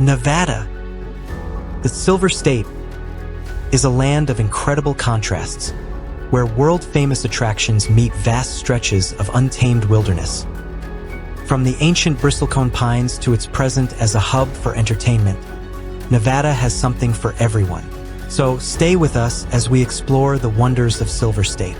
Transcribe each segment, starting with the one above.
Nevada. The Silver State is a land of incredible contrasts, where world-famous attractions meet vast stretches of untamed wilderness. From the ancient bristlecone pines to its present as a hub for entertainment, Nevada has something for everyone. So stay with us as we explore the wonders of Silver State.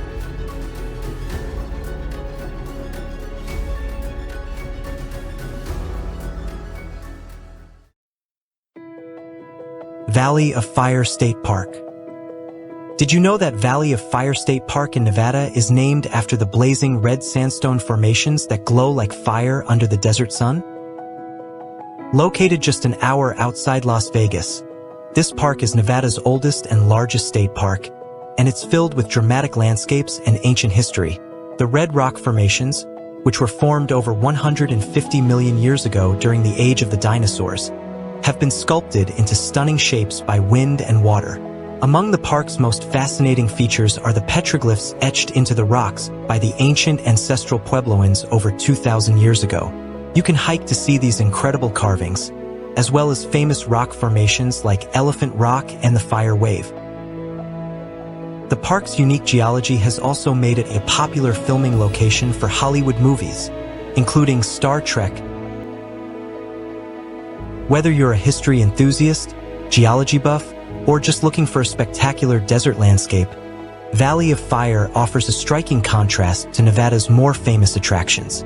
Valley of Fire State Park. Did you know that Valley of Fire State Park in Nevada is named after the blazing red sandstone formations that glow like fire under the desert sun? Located just an hour outside Las Vegas, this park is Nevada's oldest and largest state park, and it's filled with dramatic landscapes and ancient history. The red rock formations, which were formed over 150 million years ago during the age of the dinosaurs, have been sculpted into stunning shapes by wind and water. Among the park's most fascinating features are the petroglyphs etched into the rocks by the ancient ancestral Puebloans over 2,000 years ago. You can hike to see these incredible carvings, as well as famous rock formations like Elephant Rock and the Fire Wave. The park's unique geology has also made it a popular filming location for Hollywood movies, including Star Trek. Whether you're a history enthusiast, geology buff, or just looking for a spectacular desert landscape, Valley of Fire offers a striking contrast to Nevada's more famous attractions.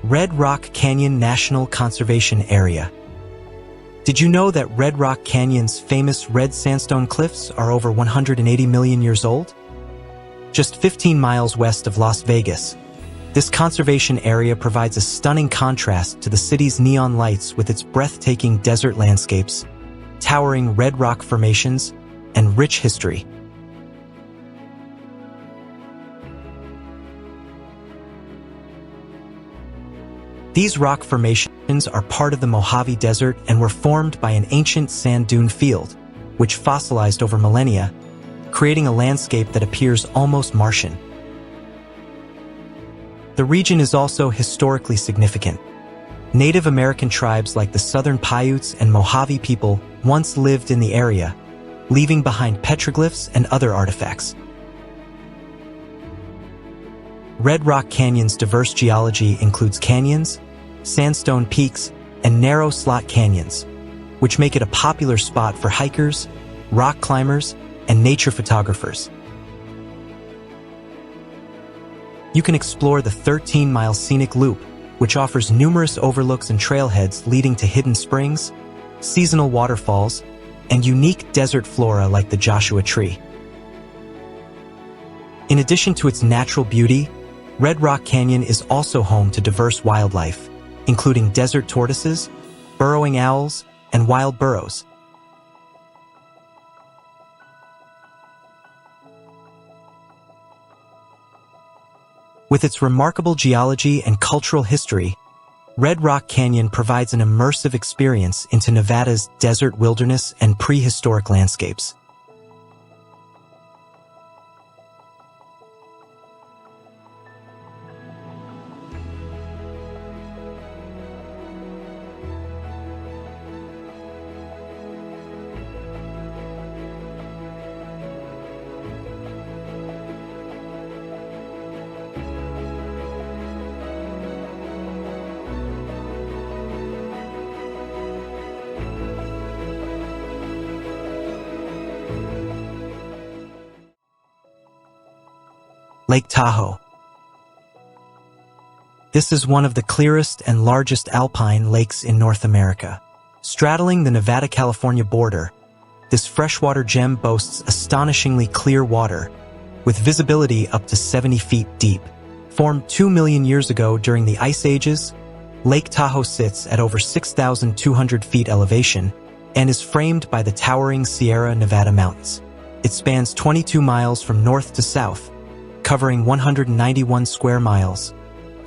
Red Rock Canyon National Conservation Area. Did you know that Red Rock Canyon's famous red sandstone cliffs are over 180 million years old? Just 15 miles west of Las Vegas, this conservation area provides a stunning contrast to the city's neon lights with its breathtaking desert landscapes, towering red rock formations, and rich history. These rock formations are part of the Mojave Desert and were formed by an ancient sand dune field, which fossilized over millennia, creating a landscape that appears almost Martian. The region is also historically significant. Native American tribes like the Southern Paiutes and Mojave people once lived in the area, leaving behind petroglyphs and other artifacts. Red Rock Canyon's diverse geology includes canyons, sandstone peaks, and narrow slot canyons, which make it a popular spot for hikers, rock climbers, and nature photographers. You can explore the 13-mile scenic loop, which offers numerous overlooks and trailheads leading to hidden springs, seasonal waterfalls, and unique desert flora like the Joshua Tree. In addition to its natural beauty, Red Rock Canyon is also home to diverse wildlife, including desert tortoises, burrowing owls, and wild burros. With its remarkable geology and cultural history, Red Rock Canyon provides an immersive experience into Nevada's desert wilderness and prehistoric landscapes. Lake Tahoe. This is one of the clearest and largest alpine lakes in North America. Straddling the Nevada-California border, this freshwater gem boasts astonishingly clear water, with visibility up to 70 feet deep. Formed 2 million years ago during the Ice Ages, Lake Tahoe sits at over 6,200 feet elevation and is framed by the towering Sierra Nevada mountains. It spans 22 miles from north to south, covering 191 square miles,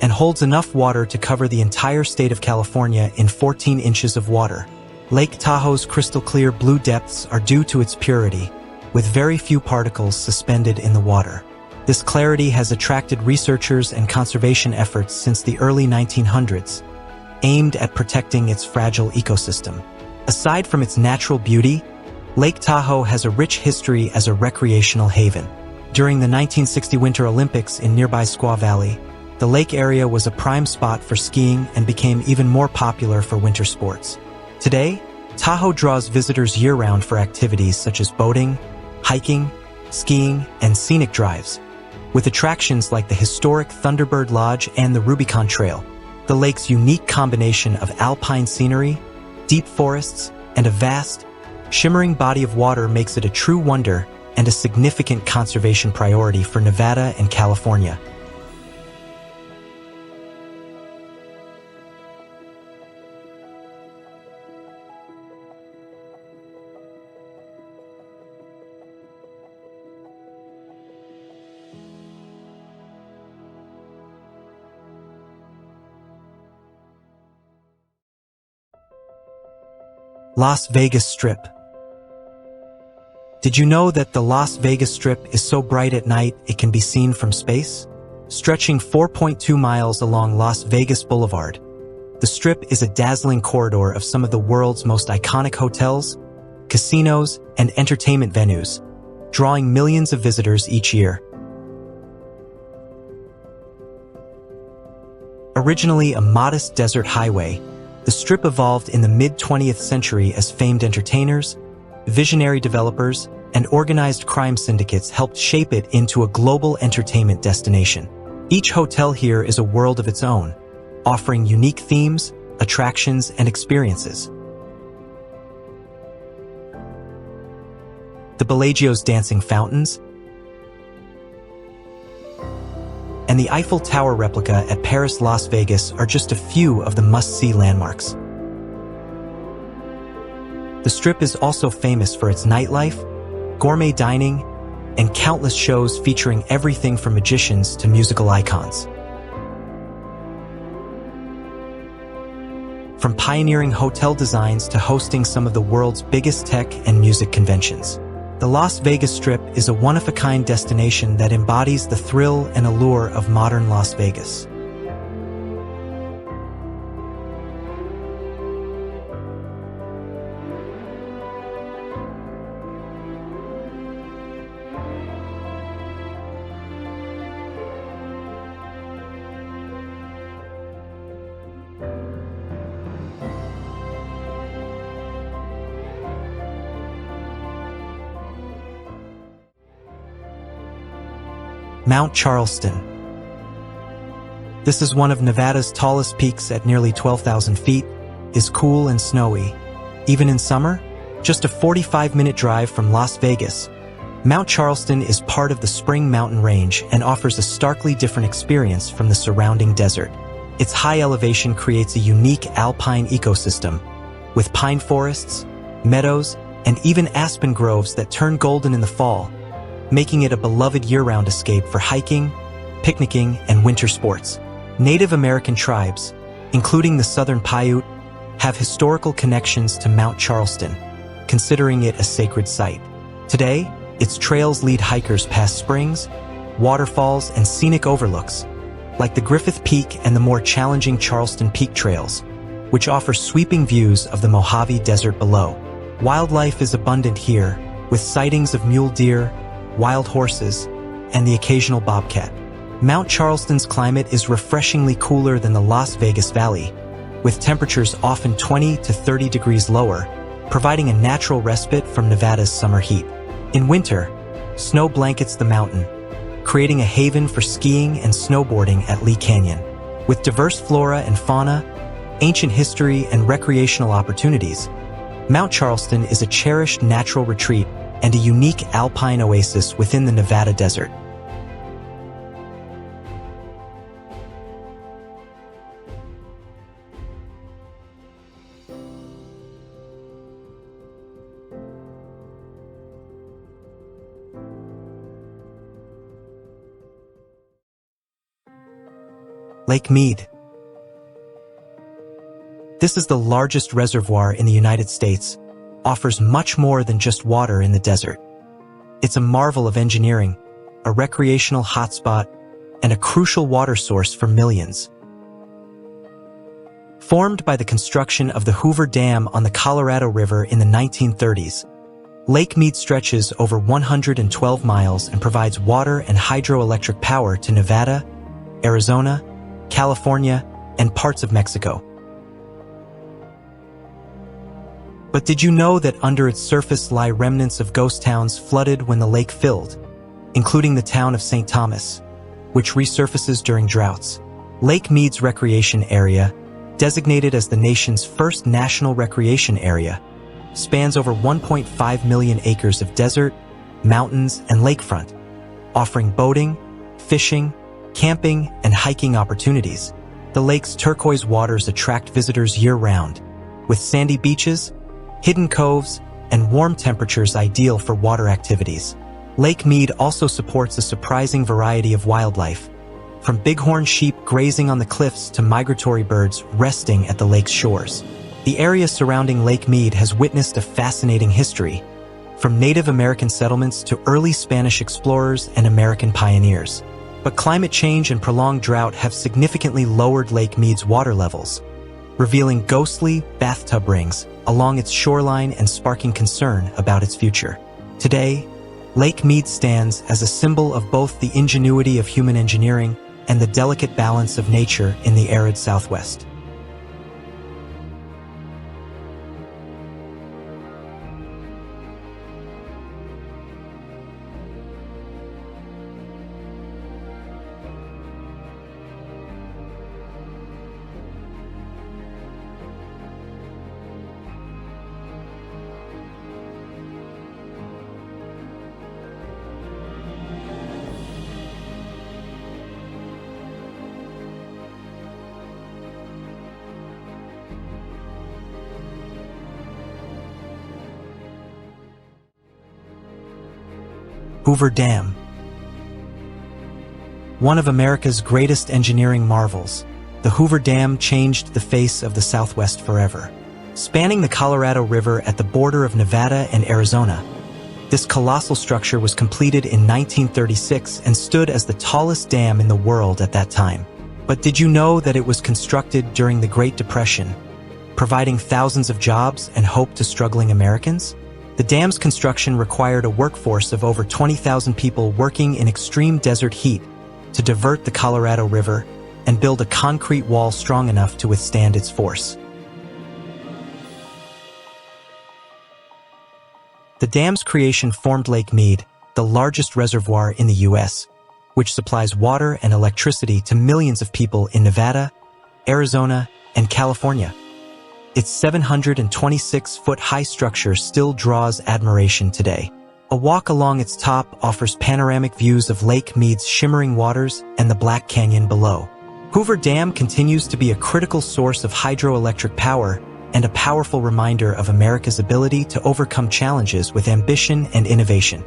and holds enough water to cover the entire state of California in 14 inches of water. Lake Tahoe's crystal-clear blue depths are due to its purity, with very few particles suspended in the water. This clarity has attracted researchers and conservation efforts since the early 1900s, aimed at protecting its fragile ecosystem. Aside from its natural beauty, Lake Tahoe has a rich history as a recreational haven. During the 1960 Winter Olympics in nearby Squaw Valley, the lake area was a prime spot for skiing and became even more popular for winter sports. Today, Tahoe draws visitors year-round for activities such as boating, hiking, skiing, and scenic drives, with attractions like the historic Thunderbird Lodge and the Rubicon Trail. The lake's unique combination of alpine scenery, deep forests, and a vast, shimmering body of water makes it a true wonder and a significant conservation priority for Nevada and California. Las Vegas Strip. Did you know that the Las Vegas Strip is so bright at night it can be seen from space? Stretching 4.2 miles along Las Vegas Boulevard, the Strip is a dazzling corridor of some of the world's most iconic hotels, casinos, and entertainment venues, drawing millions of visitors each year. Originally a modest desert highway, the Strip evolved in the mid-20th century as famed entertainers, visionary developers, and organized crime syndicates helped shape it into a global entertainment destination. Each hotel here is a world of its own, offering unique themes, attractions, and experiences. The Bellagio's dancing fountains, and the Eiffel Tower replica at Paris Las Vegas are just a few of the must-see landmarks. The Strip is also famous for its nightlife, gourmet dining, and countless shows featuring everything from magicians to musical icons. From pioneering hotel designs to hosting some of the world's biggest tech and music conventions, the Las Vegas Strip is a one-of-a-kind destination that embodies the thrill and allure of modern Las Vegas. Mount Charleston. This is one of Nevada's tallest peaks at nearly 12,000 feet, is cool and snowy. Even in summer, just a 45-minute drive from Las Vegas, Mount Charleston is part of the Spring Mountain Range and offers a starkly different experience from the surrounding desert. Its high elevation creates a unique alpine ecosystem, with pine forests, meadows, and even aspen groves that turn golden in the fall, making it a beloved year-round escape for hiking, picnicking, and winter sports. Native American tribes, including the Southern Paiute, have historical connections to Mount Charleston, considering it a sacred site. Today, its trails lead hikers past springs, waterfalls, and scenic overlooks, like the Griffith Peak and the more challenging Charleston Peak trails, which offer sweeping views of the Mojave Desert below. Wildlife is abundant here, with sightings of mule deer, wild horses, and the occasional bobcat. Mount Charleston's climate is refreshingly cooler than the Las Vegas Valley, with temperatures often 20 to 30 degrees lower, providing a natural respite from Nevada's summer heat. In winter, snow blankets the mountain, creating a haven for skiing and snowboarding at Lee Canyon. With diverse flora and fauna, ancient history, and recreational opportunities, Mount Charleston is a cherished natural retreat and a unique alpine oasis within the Nevada desert. Lake Mead. This is the largest reservoir in the United States, offers much more than just water in the desert. It's a marvel of engineering, a recreational hotspot, and a crucial water source for millions. Formed by the construction of the Hoover Dam on the Colorado River in the 1930s, Lake Mead stretches over 112 miles and provides water and hydroelectric power to Nevada, Arizona, California, and parts of Mexico. But did you know that under its surface lie remnants of ghost towns flooded when the lake filled, including the town of St. Thomas, which resurfaces during droughts? Lake Mead's recreation area, designated as the nation's first national recreation area, spans over 1.5 million acres of desert, mountains, and lakefront, offering boating, fishing, camping, and hiking opportunities. The lake's turquoise waters attract visitors year-round, with sandy beaches, hidden coves, and warm temperatures ideal for water activities. Lake Mead also supports a surprising variety of wildlife, from bighorn sheep grazing on the cliffs to migratory birds resting at the lake's shores. The area surrounding Lake Mead has witnessed a fascinating history, from Native American settlements to early Spanish explorers and American pioneers. But climate change and prolonged drought have significantly lowered Lake Mead's water levels, revealing ghostly bathtub rings along its shoreline and sparking concern about its future. Today, Lake Mead stands as a symbol of both the ingenuity of human engineering and the delicate balance of nature in the arid Southwest. Hoover Dam. One of America's greatest engineering marvels, the Hoover Dam changed the face of the Southwest forever. Spanning the Colorado River at the border of Nevada and Arizona, this colossal structure was completed in 1936 and stood as the tallest dam in the world at that time. But did you know that it was constructed during the Great Depression, providing thousands of jobs and hope to struggling Americans? The dam's construction required a workforce of over 20,000 people working in extreme desert heat to divert the Colorado River and build a concrete wall strong enough to withstand its force. The dam's creation formed Lake Mead, the largest reservoir in the U.S., which supplies water and electricity to millions of people in Nevada, Arizona, and California. Its 726-foot-high structure still draws admiration today. A walk along its top offers panoramic views of Lake Mead's shimmering waters and the Black Canyon below. Hoover Dam continues to be a critical source of hydroelectric power and a powerful reminder of America's ability to overcome challenges with ambition and innovation.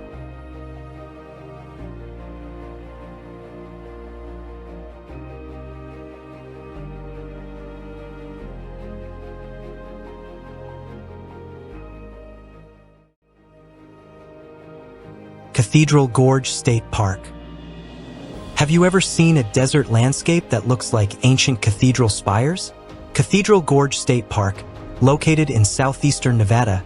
Cathedral Gorge State Park. Have you ever seen a desert landscape that looks like ancient cathedral spires? Cathedral Gorge State Park, located in southeastern Nevada,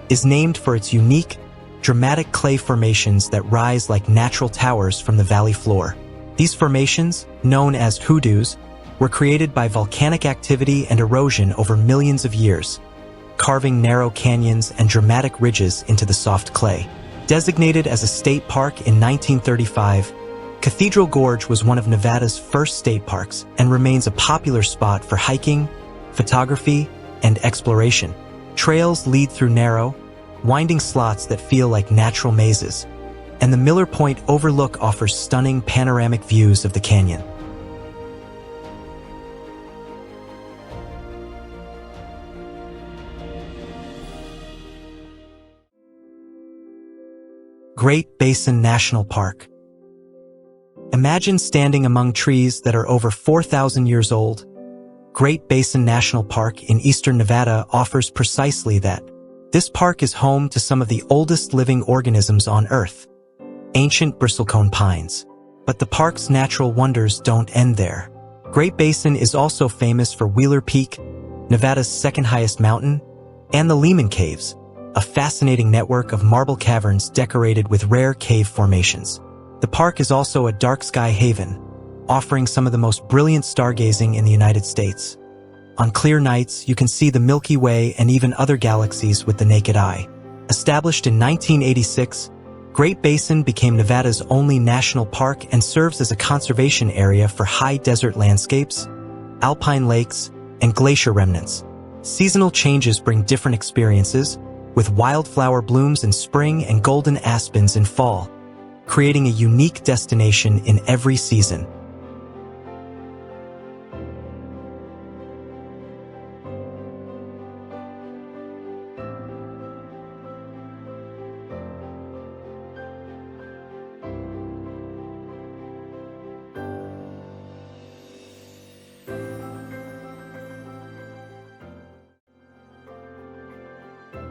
is named for its unique, dramatic clay formations that rise like natural towers from the valley floor. These formations, known as hoodoos, were created by volcanic activity and erosion over millions of years, carving narrow canyons and dramatic ridges into the soft clay. Designated as a state park in 1935, Cathedral Gorge was one of Nevada's first state parks and remains a popular spot for hiking, photography, and exploration. Trails lead through narrow, winding slots that feel like natural mazes, and the Miller Point Overlook offers stunning panoramic views of the canyon. Great Basin National Park. Imagine standing among trees that are over 4,000 years old. Great Basin National Park in eastern Nevada offers precisely that. This park is home to some of the oldest living organisms on Earth, ancient bristlecone pines. But the park's natural wonders don't end there. Great Basin is also famous for Wheeler Peak, Nevada's second highest mountain, and the Lehman Caves, a fascinating network of marble caverns decorated with rare cave formations. The park is also a dark sky haven, offering some of the most brilliant stargazing in the United States. On clear nights, you can see the Milky Way and even other galaxies with the naked eye. Established in 1986, Great Basin became Nevada's only national park and serves as a conservation area for high desert landscapes, alpine lakes, and glacier remnants. Seasonal changes bring different experiences, with wildflower blooms in spring and golden aspens in fall, creating a unique destination in every season.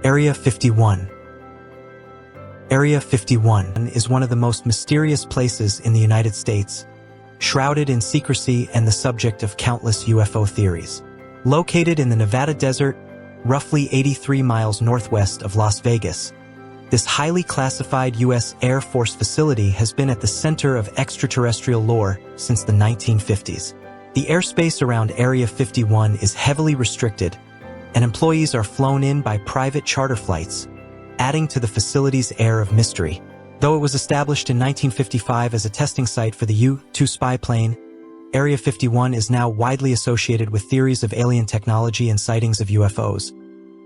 Area 51. Area 51 is one of the most mysterious places in the United States, shrouded in secrecy and the subject of countless UFO theories. Located in the Nevada desert, roughly 83 miles northwest of Las Vegas, this highly classified U.S. Air Force facility has been at the center of extraterrestrial lore since the 1950s. The airspace around Area 51 is heavily restricted, and employees are flown in by private charter flights, adding to the facility's air of mystery. Though it was established in 1955 as a testing site for the U-2 spy plane, Area 51 is now widely associated with theories of alien technology and sightings of UFOs,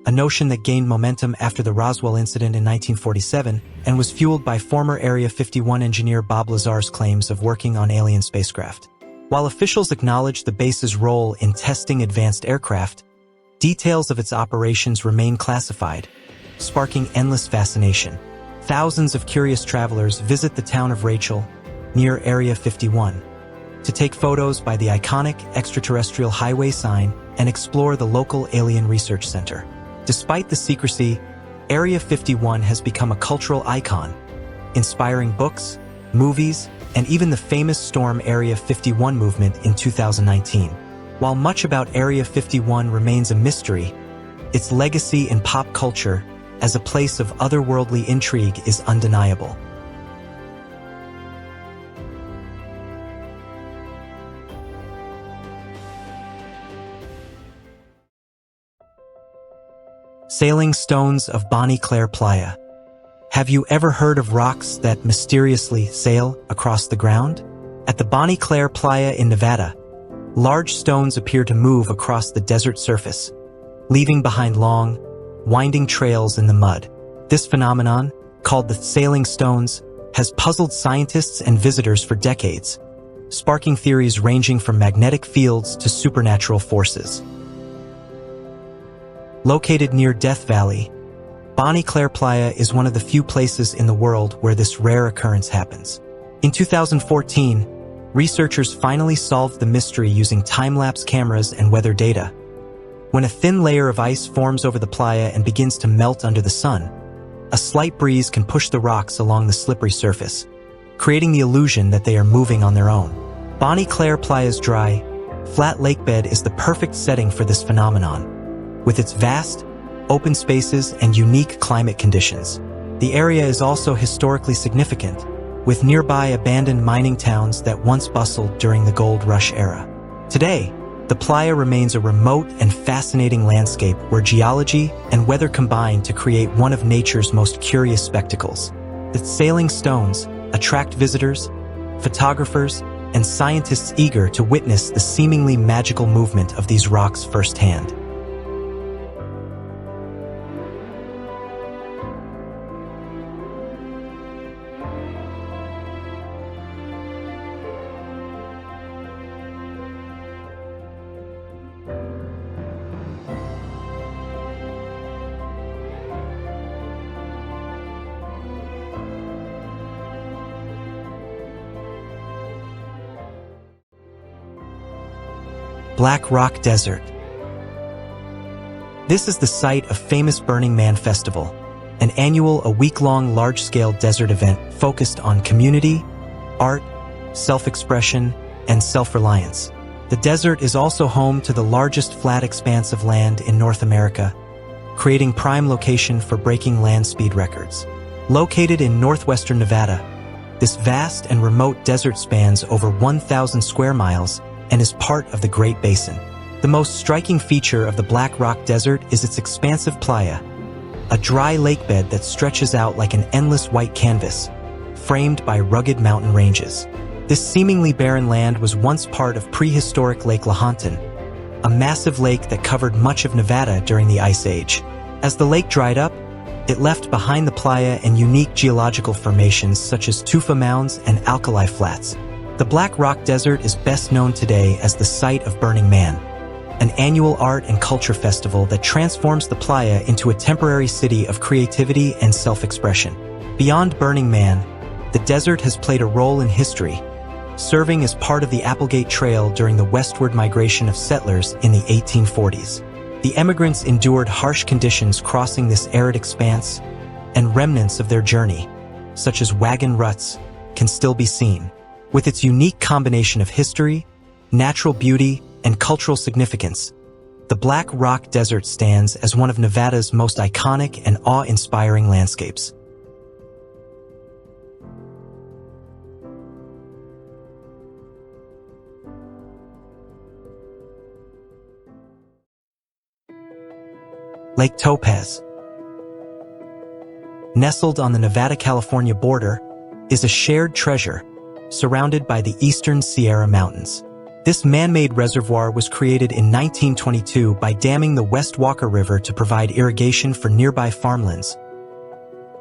a notion that gained momentum after the Roswell incident in 1947 and was fueled by former Area 51 engineer Bob Lazar's claims of working on alien spacecraft. While officials acknowledge the base's role in testing advanced aircraft, details of its operations remain classified, sparking endless fascination. Thousands of curious travelers visit the town of Rachel, near Area 51, to take photos by the iconic extraterrestrial highway sign and explore the local alien research center. Despite the secrecy, Area 51 has become a cultural icon, inspiring books, movies, and even the famous Storm Area 51 movement in 2019. While much about Area 51 remains a mystery, its legacy in pop culture as a place of otherworldly intrigue is undeniable. Sailing stones of Bonnie Claire Playa. Have you ever heard of rocks that mysteriously sail across the ground? At the Bonnie Claire Playa in Nevada, large stones appear to move across the desert surface, leaving behind long, winding trails in the mud. This phenomenon, called the sailing stones, has puzzled scientists and visitors for decades, sparking theories ranging from magnetic fields to supernatural forces. Located near Death Valley, Bonnie Claire Playa is one of the few places in the world where this rare occurrence happens. In 2014, researchers finally solved the mystery using time-lapse cameras and weather data. When a thin layer of ice forms over the playa and begins to melt under the sun, a slight breeze can push the rocks along the slippery surface, creating the illusion that they are moving on their own. Bonnie Claire Playa's dry, flat lakebed is the perfect setting for this phenomenon, with its vast, open spaces and unique climate conditions. The area is also historically significant, with nearby abandoned mining towns that once bustled during the gold rush era. Today, the playa remains a remote and fascinating landscape where geology and weather combine to create one of nature's most curious spectacles. The sailing stones attract visitors, photographers, and scientists eager to witness the seemingly magical movement of these rocks firsthand. Black Rock Desert. This is the site of famous Burning Man Festival, an annual a week-long large-scale desert event focused on community, art, self-expression, and self-reliance. The desert is also home to the largest flat expanse of land in North America, creating prime location for breaking land speed records. Located in northwestern Nevada, this vast and remote desert spans over 1,000 square miles and is part of the Great Basin. The most striking feature of the Black Rock Desert is its expansive Playa, a dry lakebed that stretches out like an endless white canvas, framed by rugged mountain ranges. This seemingly barren land was once part of prehistoric Lake Lahontan, a massive lake that covered much of Nevada during the Ice Age. As the lake dried up, it left behind the playa and unique geological formations such as tufa mounds and alkali flats. The Black Rock Desert is best known today as the site of Burning Man, an annual art and culture festival that transforms the playa into a temporary city of creativity and self-expression. Beyond Burning Man, the desert has played a role in history, serving as part of the Applegate Trail during the westward migration of settlers in the 1840s. The emigrants endured harsh conditions crossing this arid expanse, and remnants of their journey, such as wagon ruts, can still be seen. With its unique combination of history, natural beauty, and cultural significance, the Black Rock Desert stands as one of Nevada's most iconic and awe-inspiring landscapes. Lake Topaz, nestled on the Nevada-California border, is a shared treasure surrounded by the eastern Sierra Mountains. This man-made reservoir was created in 1922 by damming the West Walker River to provide irrigation for nearby farmlands,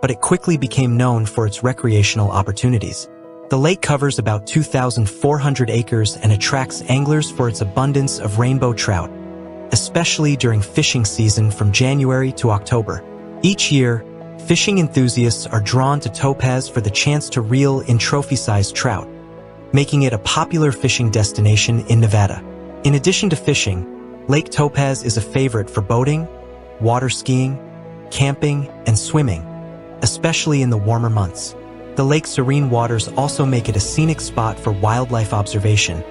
but it quickly became known for its recreational opportunities. The lake covers about 2,400 acres and attracts anglers for its abundance of rainbow trout, especially during fishing season from January to October. Each year, fishing enthusiasts are drawn to Topaz for the chance to reel in trophy-sized trout, making it a popular fishing destination in Nevada. In addition to fishing, Lake Topaz is a favorite for boating, water skiing, camping, and swimming, especially in the warmer months. The lake's serene waters also make it a scenic spot for wildlife observation,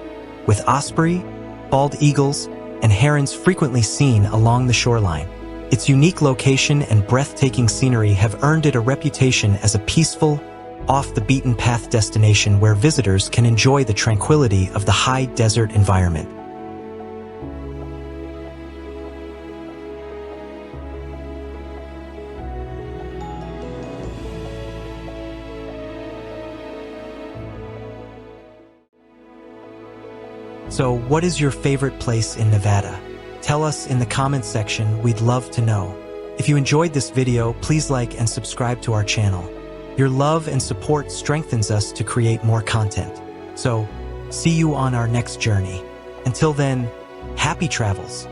with osprey, bald eagles, and herons frequently seen along the shoreline. Its unique location and breathtaking scenery have earned it a reputation as a peaceful, off-the-beaten-path destination where visitors can enjoy the tranquility of the high desert environment. So, what is your favorite place in Nevada? Tell us in the comments section, we'd love to know. If you enjoyed this video, please like and subscribe to our channel. Your love and support strengthens us to create more content. So, see you on our next journey. Until then, happy travels!